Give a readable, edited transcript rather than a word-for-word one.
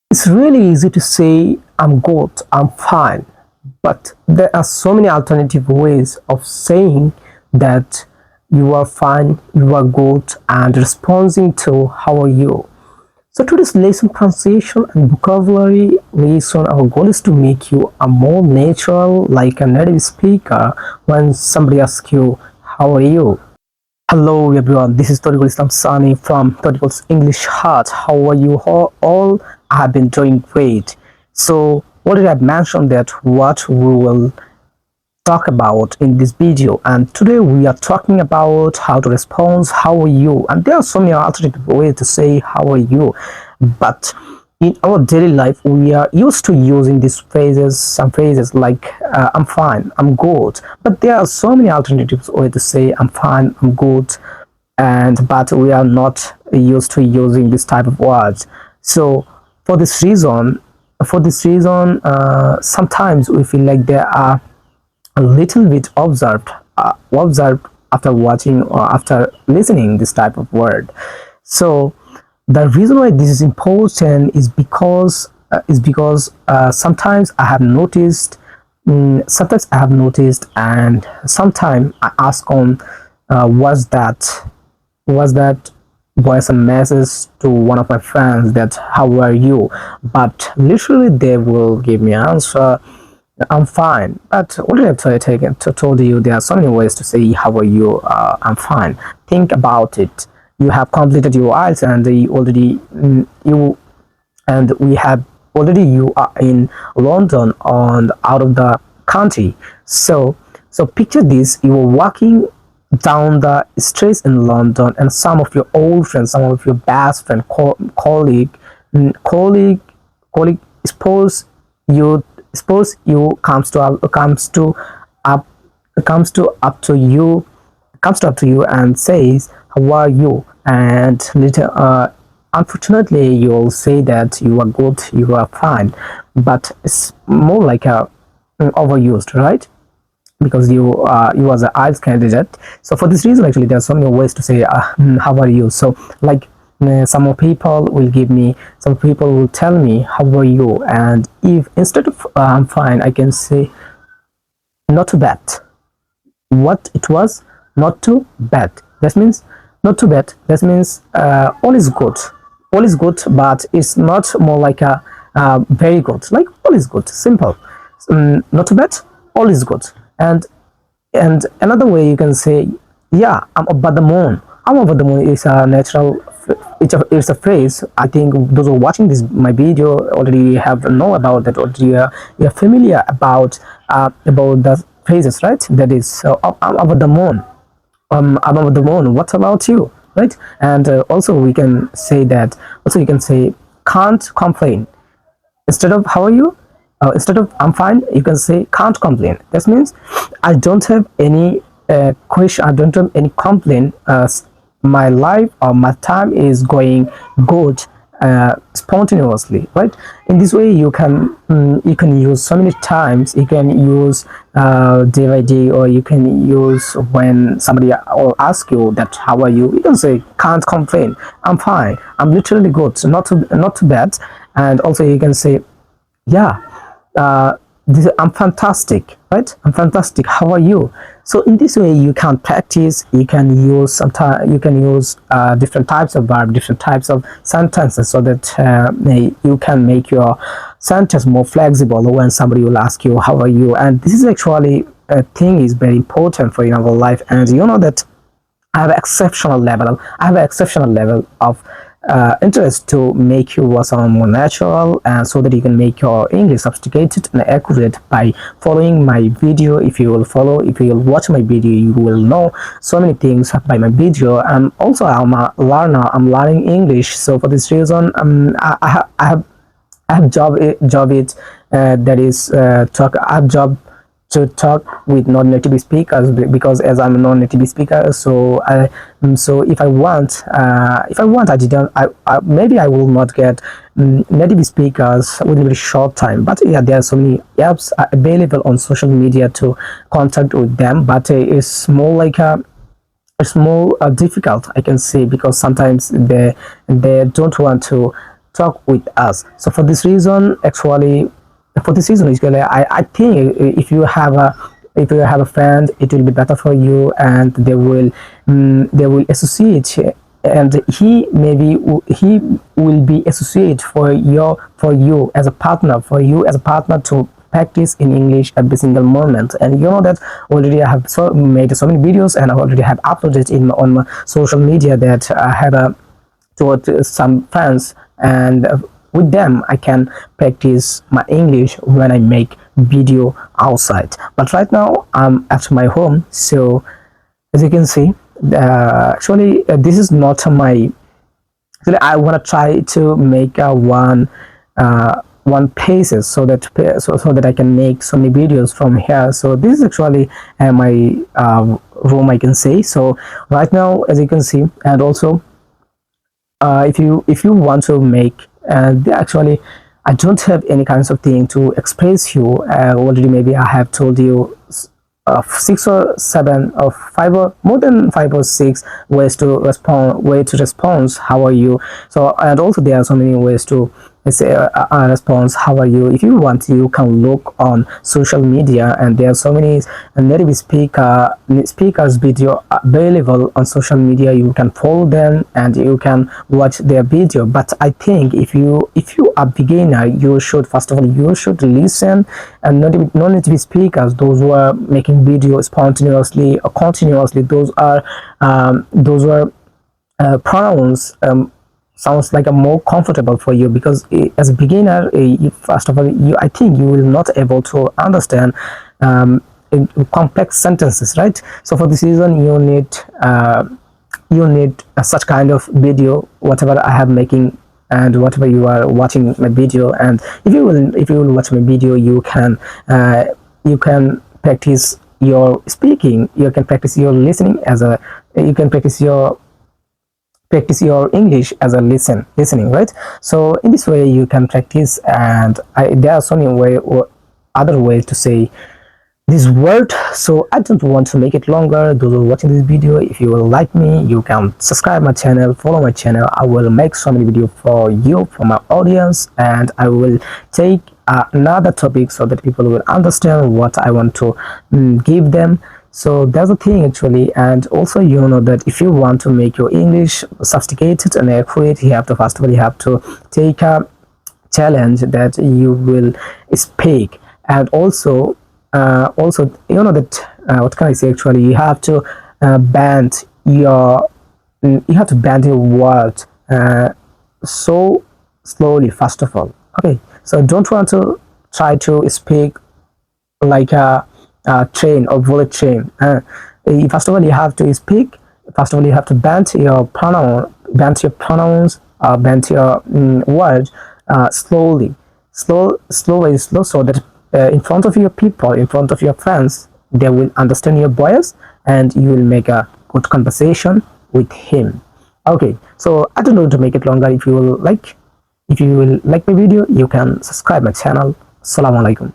It's really easy to say I'm good, I'm fine, but there are so many alternative ways of saying that you are fine, you are good, and responding to how are you. So today's lesson pronunciation and vocabulary lesson, our goal is to make you a more natural, like a native speaker when somebody asks you, how are you? Hello everyone, this is Tarikul Sani from Tarikul's English Heart. How are you all? I have been doing great. So what did I mention that what we will talk about in this video, and today we are talking about how to respond, how are you, and there are so many alternative ways to say how are you, but in our daily life we are used to using these phrases, some phrases like I'm fine, I'm good, but there are so many alternatives ways to say I'm fine, I'm good, and but we are not used to using this type of words. So for this reason sometimes we feel like there are a little bit observed after watching or after listening this type of word. So the reason why this is important is because sometimes I have noticed, and sometimes I ask on, was that voice a message to one of my friends that how are you, but literally they will give me an answer, I'm fine. But what did I told you? There are so many ways to say how are you. I'm fine. Think about it. You have completed your IELTS, and we have already, you are in London and out of the country. So picture this: you are walking down the streets in London, and some of your old friends, some of your best friend, mm, colleague, colleague, you suppose you up comes to up to you and says how are you, and later unfortunately you'll say that you are good, you are fine, but it's more like a overused, right? Because you was an IELTS candidate. So for this reason, actually, there are so many ways to say how are you. So like some people will tell me how are you, and if instead of I'm fine, I can say not too bad. What it was, not too bad. That means not too bad. That means all is good. All is good, but it's not more like a very good. Like all is good. Simple. Not too bad. All is good. And another way you can say, yeah, I'm over the moon. I'm over the moon is a natural, it's a phrase. I think those who are watching this my video already have know about that, or you're familiar about the phrases, right? That is, so I'm over the moon. I'm over the moon. What about you, right? And also we can say that. Also you can say can't complain. Instead of how are you, instead of I'm fine, you can say can't complain. That means I don't have any question, I don't have any complaint. My life or my time is going good, spontaneously, right? In this way you can use so many times. You can use day by day, or you can use when somebody will ask you that how are you, you can say can't complain, I'm fine, I'm literally good, so not too bad. And also you can say, yeah, I'm fantastic, right? I'm fantastic, how are you? So in this way you can practice. You can use sometimes, you can use different types of verb, different types of sentences, so that you can make your sentence more flexible when somebody will ask you how are you. And this is actually a thing is very important for your life. And you know that I have an exceptional level of interest to make you sound more natural, and so that you can make your English sophisticated and accurate by following my video. If you will watch my video, you will know so many things by my video. And also I'm a learner, I'm learning English. So for this reason, I have job it that is talk I have job to talk with non-native speakers, because as I'm a non-native speaker, so so if I want, maybe I will not get native speakers within a very short time. But yeah, there are so many apps available on social media to contact with them, but it's more difficult, I can say, because sometimes they don't want talk with us. So for this reason, actually, I think if you have a friend, it will be better for you, and they will associate, and he will be associate for you as a partner, to practice in English every single moment. And you know that already I have made so many videos, and I already have uploaded on my social media that I have to some friends, and with them I can practice my English when I make video outside. But right now I'm at my home, so as you can see, actually this is not my. Actually, I want to try to make one paces, so that I can make so many videos from here. So this is actually my room, I can say. So right now, as you can see, and also if you want to make, actually I don't have any kinds of thing to express you. Already maybe I have told you 6 or 7 or 5 or more than 5 or 6 ways to respond, how are you. So, and also there are so many ways to say response, how are you. If you want, you can look on social media, and there are so many native speakers video available on social media. You can follow them and you can watch their video. But I think if you are beginner, you should first of all you should listen, and non-native speakers, those who are making video spontaneously or continuously, those are pronouns sounds like a more comfortable for you, because as a beginner, first of all, I think you will not able to understand in complex sentences, right? So for this reason, you need such kind of video, whatever I have making, and whatever you are watching my video. And if you will watch my video, you can practice your speaking, you can practice your listening you can practice your English as a listening, right? So in this way you can practice, and there are so many other ways to say this word. So I don't want to make it longer. Those who are watching this video, if you will like me, you can subscribe my channel, follow my channel. I will make so many videos for you, for my audience, and I will take another topic so that people will understand what I want to give them. So that's the thing actually. And also, you know that if you want to make your English sophisticated and accurate, you have to first of all you have to take a challenge that you will speak. And also you know that what can I say, actually you have to bend your word so slowly, first of all. Okay, so don't want to try to speak like a train or bullet train. First of all, you have to speak. First of all, you have to bend your pronouns, bend your words slowly, slow, so that in front of your people, in front of your friends, they will understand your voice, and you will make a good conversation with him. Okay, so I don't know to make it longer. If you will like my video, you can subscribe my channel. Assalamu alaikum.